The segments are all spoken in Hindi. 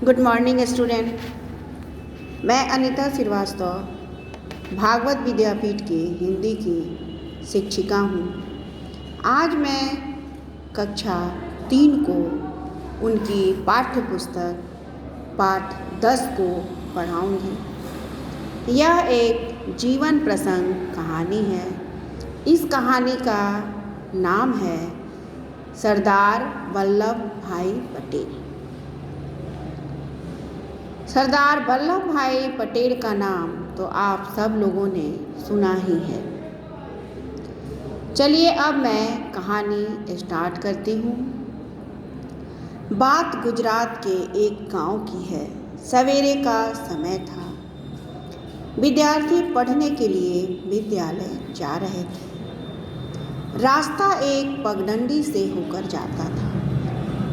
Good morning student. मैं अनीता श्रीवास्तव भागवत विद्यापीठ की हिंदी की शिक्षिका हूँ। आज मैं कक्षा 3 को उनकी पाठ्य पुस्तक पाठ 10 को पढ़ाऊँगी। यह एक जीवन प्रसंग कहानी है। इस कहानी का नाम है सरदार वल्लभ भाई पटेल। सरदार वल्लभ भाई पटेल का नाम तो आप सब लोगों ने सुना ही है। चलिए अब मैं कहानी स्टार्ट करती हूँ। बात गुजरात के एक गांव की है। सवेरे का समय था। विद्यार्थी पढ़ने के लिए विद्यालय जा रहे थे। रास्ता एक पगडंडी से होकर जाता था।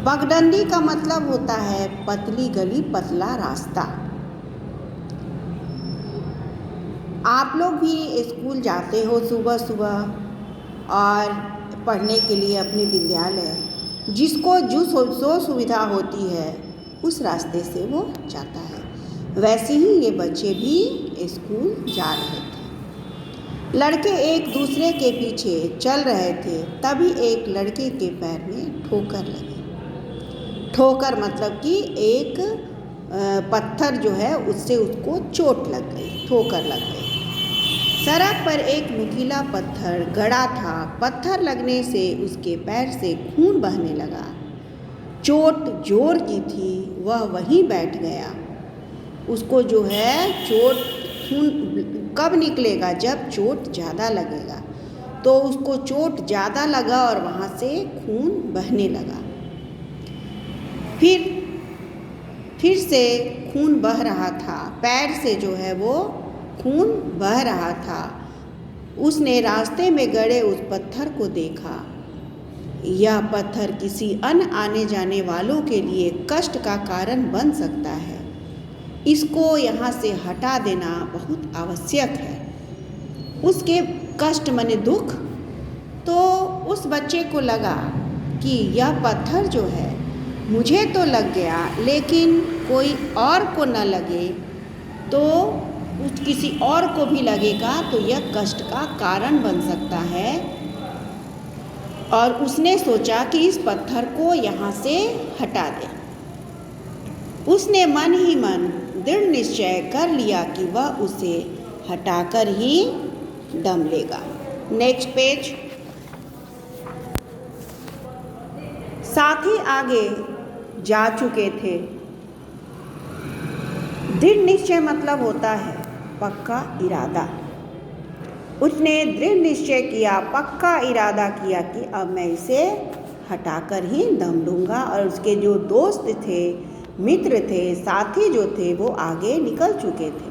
पगडंडी का मतलब होता है पतली गली पतला रास्ता। आप लोग भी स्कूल जाते हो सुबह सुबह और पढ़ने के लिए अपने विद्यालय, जिसको जो सुविधा होती है उस रास्ते से वो जाता है। वैसे ही ये बच्चे भी स्कूल जा रहे थे। लड़के एक दूसरे के पीछे चल रहे थे। तभी एक लड़के के पैर में ठोकर लगी। ठोकर मतलब कि एक पत्थर जो है उससे उसको चोट लग गई, ठोकर लग गई। सड़क पर एक नुकीला पत्थर गड़ा था। पत्थर लगने से उसके पैर से खून बहने लगा। चोट जोर की थी, वह वहीं बैठ गया। उसको जो है चोट खून कब निकलेगा? जब चोट ज़्यादा लगेगा। तो उसको चोट ज़्यादा लगा और वहाँ से खून बहने लगा। फिर से खून बह रहा था। पैर से जो है वो खून बह रहा था। उसने रास्ते में गड़े उस पत्थर को देखा। यह पत्थर किसी अन्य आने जाने वालों के लिए कष्ट का कारण बन सकता है। इसको यहाँ से हटा देना बहुत आवश्यक है। उसके कष्ट माने दुख। तो उस बच्चे को लगा कि यह पत्थर जो है मुझे तो लग गया, लेकिन कोई और को न लगे तो किसी और को भी लगेगा तो यह कष्ट का कारण बन सकता है। और उसने सोचा कि इस पत्थर को यहाँ से हटा दे। उसने मन ही मन दृढ़ निश्चय कर लिया कि वह उसे हटाकर ही दम लेगा। Next page. साथी आगे जा चुके थे। दृढ़ निश्चय मतलब होता है पक्का इरादा। उसने दृढ़ निश्चय किया, पक्का इरादा किया कि अब मैं इसे हटाकर ही दम लूँगा। और उसके जो दोस्त थे, मित्र थे, साथी जो थे वो आगे निकल चुके थे।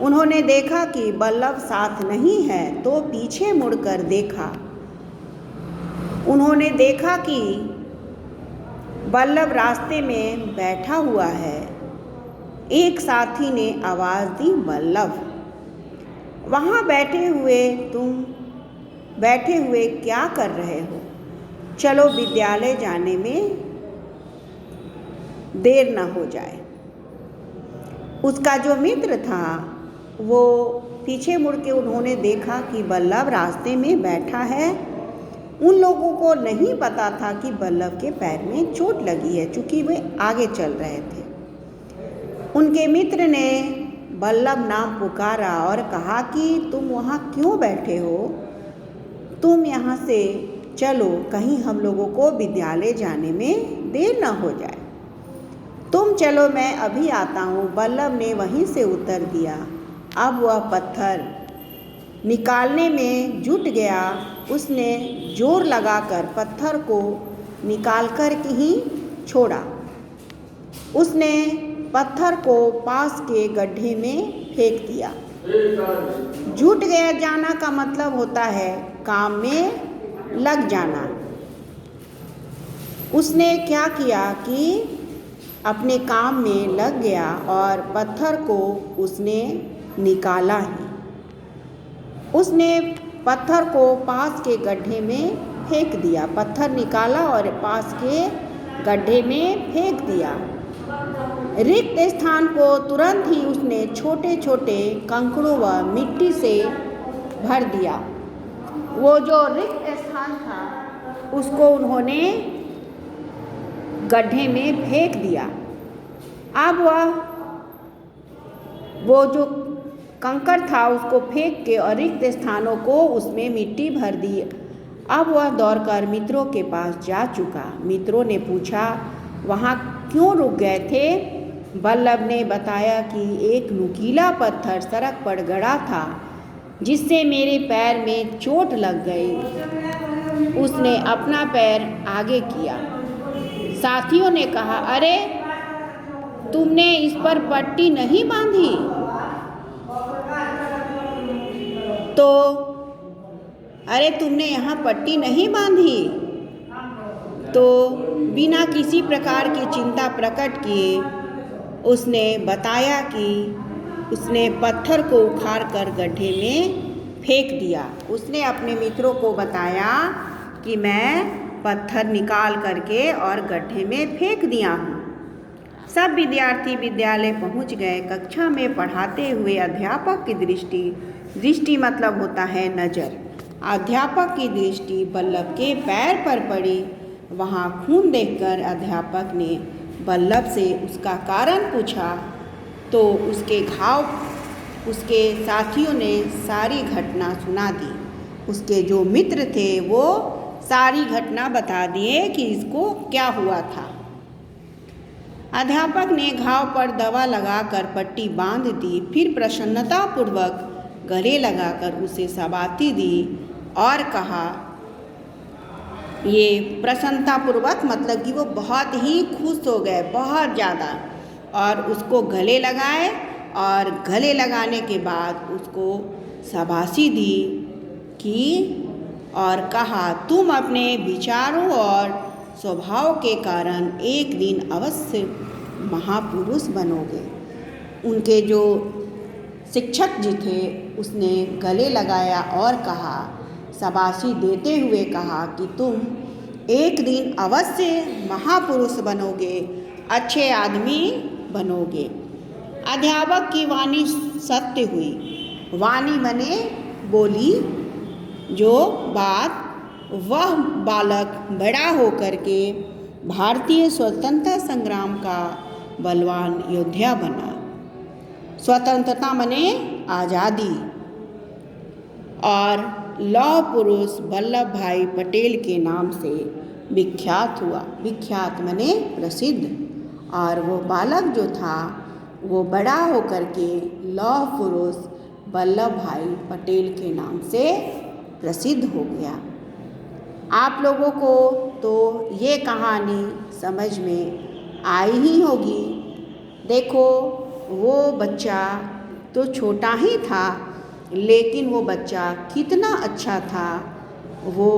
उन्होंने देखा कि वल्लभ साथ नहीं है तो पीछे मुड़कर देखा। उन्होंने देखा कि वल्लभ रास्ते में बैठा हुआ है। एक साथी ने आवाज़ दी, वल्लभ वहाँ बैठे हुए क्या कर रहे हो? चलो विद्यालय जाने में देर न हो जाए। उसका जो मित्र था वो पीछे मुड़ के उन्होंने देखा कि वल्लभ रास्ते में बैठा है। उन लोगों को नहीं पता था कि वल्लभ के पैर में चोट लगी है, चूँकि वे आगे चल रहे थे। उनके मित्र ने वल्लभ नाम पुकारा और कहा कि तुम वहाँ क्यों बैठे हो? तुम यहाँ से चलो, कहीं हम लोगों को विद्यालय जाने में देर न हो जाए। तुम चलो, मैं अभी आता हूँ। वल्लभ ने वहीं से उत्तर दिया। अब वह पत्थर निकालने में जुट गया। उसने जोर लगाकर पत्थर को निकालकर ही छोड़ा। उसने पत्थर को पास के गड्ढे में फेंक दिया। जुट गया जाना का मतलब होता है काम में लग जाना। उसने क्या किया कि अपने काम में लग गया और पत्थर को उसने निकाला ही। उसने पत्थर को पास के गड्ढे में फेंक दिया। पत्थर निकाला और पास के गड्ढे में फेंक दिया। रिक्त स्थान को तुरंत ही उसने छोटे छोटे कंकड़ों व मिट्टी से भर दिया। वो जो रिक्त स्थान था उसको उन्होंने गड्ढे में फेंक दिया। अब वो जो कंकड़ था उसको फेंक के और रिक्त स्थानों को उसमें मिट्टी भर दी। अब वह दौड़कर मित्रों के पास जा चुका। मित्रों ने पूछा, वहाँ क्यों रुक गए थे? बल्लभ ने बताया कि एक नुकीला पत्थर सड़क पर गड़ा था जिससे मेरे पैर में चोट लग गई। उसने अपना पैर आगे किया। साथियों ने कहा, अरे तुमने इस पर पट्टी नहीं बांधी? तो अरे तुमने यहाँ पट्टी नहीं बांधी? तो बिना किसी प्रकार की चिंता प्रकट किए उसने बताया कि उसने पत्थर को उखाड़ कर गड्ढे में फेंक दिया। उसने अपने मित्रों को बताया कि मैं पत्थर निकाल करके और गड्ढे में फेंक दिया हूँ। सब विद्यार्थी विद्यालय पहुँच गए। कक्षा में पढ़ाते हुए अध्यापक की दृष्टि मतलब होता है नज़र। अध्यापक की दृष्टि बल्लभ के पैर पर पड़ी। वहाँ खून देखकर अध्यापक ने बल्लभ से उसका कारण पूछा तो उसके साथियों ने सारी घटना सुना दी। उसके जो मित्र थे वो सारी घटना बता दिए कि इसको क्या हुआ था। अध्यापक ने घाव पर दवा लगाकर पट्टी बांध दी, फिर प्रसन्नतापूर्वक गले लगाकर उसे शाबाशी दी और कहा, ये प्रसन्नतापूर्वक मतलब कि वो बहुत ही खुश हो गए, बहुत ज़्यादा, और उसको गले लगाए और गले लगाने के बाद उसको शाबाशी दी कि और कहा, तुम अपने विचारों और स्वभाव के कारण एक दिन अवश्य महापुरुष बनोगे। उनके जो शिक्षक जी थे उसने गले लगाया और कहा, शाबाशी देते हुए कहा कि तुम एक दिन अवश्य महापुरुष बनोगे, अच्छे आदमी बनोगे। अध्यापक की वाणी सत्य हुई। वाणी बने बोली जो बात, वह बालक बड़ा होकर के भारतीय स्वतंत्रता संग्राम का बलवान योद्धा बना। स्वतंत्रता मने आज़ादी, और लौह पुरुष वल्लभ भाई पटेल के नाम से विख्यात हुआ। विख्यात मने प्रसिद्ध। और वो बालक जो था वो बड़ा होकर के लौह पुरुष वल्लभ भाई पटेल के नाम से प्रसिद्ध हो गया। आप लोगों को तो ये कहानी समझ में आई ही होगी। देखो, वो बच्चा तो छोटा ही था लेकिन वो बच्चा कितना अच्छा था। वो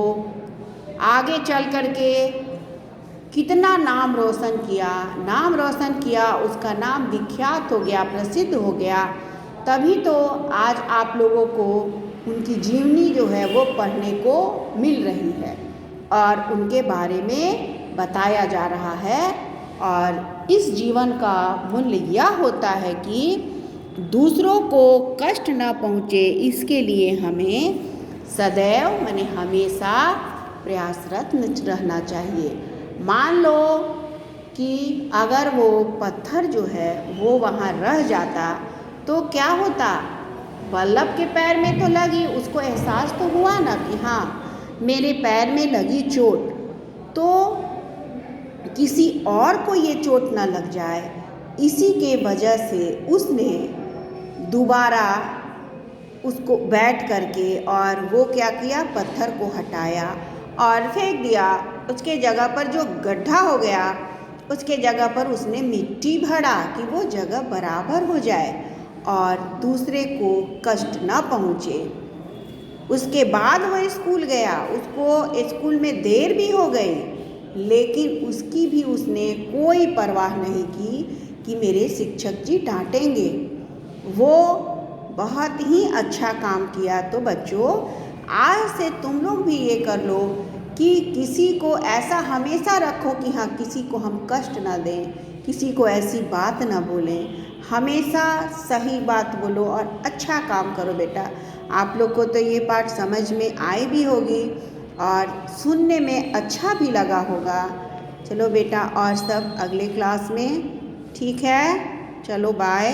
आगे चल कर के कितना नाम रोशन किया, उसका नाम विख्यात हो गया, प्रसिद्ध हो गया। तभी तो आज आप लोगों को उनकी जीवनी जो है वो पढ़ने को मिल रही है और उनके बारे में बताया जा रहा है। और इस जीवन का मूल्य यह होता है कि दूसरों को कष्ट न पहुँचे, इसके लिए हमें सदैव माने हमेशा प्रयासरत रहना चाहिए। मान लो कि अगर वो पत्थर जो है वो वहाँ रह जाता तो क्या होता? वल्लभ के पैर में तो लगी, उसको एहसास तो हुआ ना कि हाँ मेरे पैर में लगी चोट, तो किसी और को ये चोट ना लग जाए, इसी के वजह से उसने दोबारा उसको बैठ करके और वो क्या किया, पत्थर को हटाया और फेंक दिया। उसके जगह पर जो गड्ढा हो गया उसके जगह पर उसने मिट्टी भरा कि वो जगह बराबर हो जाए और दूसरे को कष्ट ना पहुँचे। उसके बाद वो स्कूल गया, उसको स्कूल में देर भी हो गई लेकिन उसकी भी उसने कोई परवाह नहीं की कि मेरे शिक्षक जी डांटेंगे। वो बहुत ही अच्छा काम किया। तो बच्चों, आज से तुम लोग भी ये कर लो कि किसी को ऐसा हमेशा रखो कि हाँ किसी को हम कष्ट ना दें, किसी को ऐसी बात ना बोलें, हमेशा सही बात बोलो और अच्छा काम करो बेटा। आप लोग को तो ये पाठ समझ में आई भी होगी और सुनने में अच्छा भी लगा होगा। चलो बेटा, और सब अगले क्लास में। ठीक है, चलो बाय।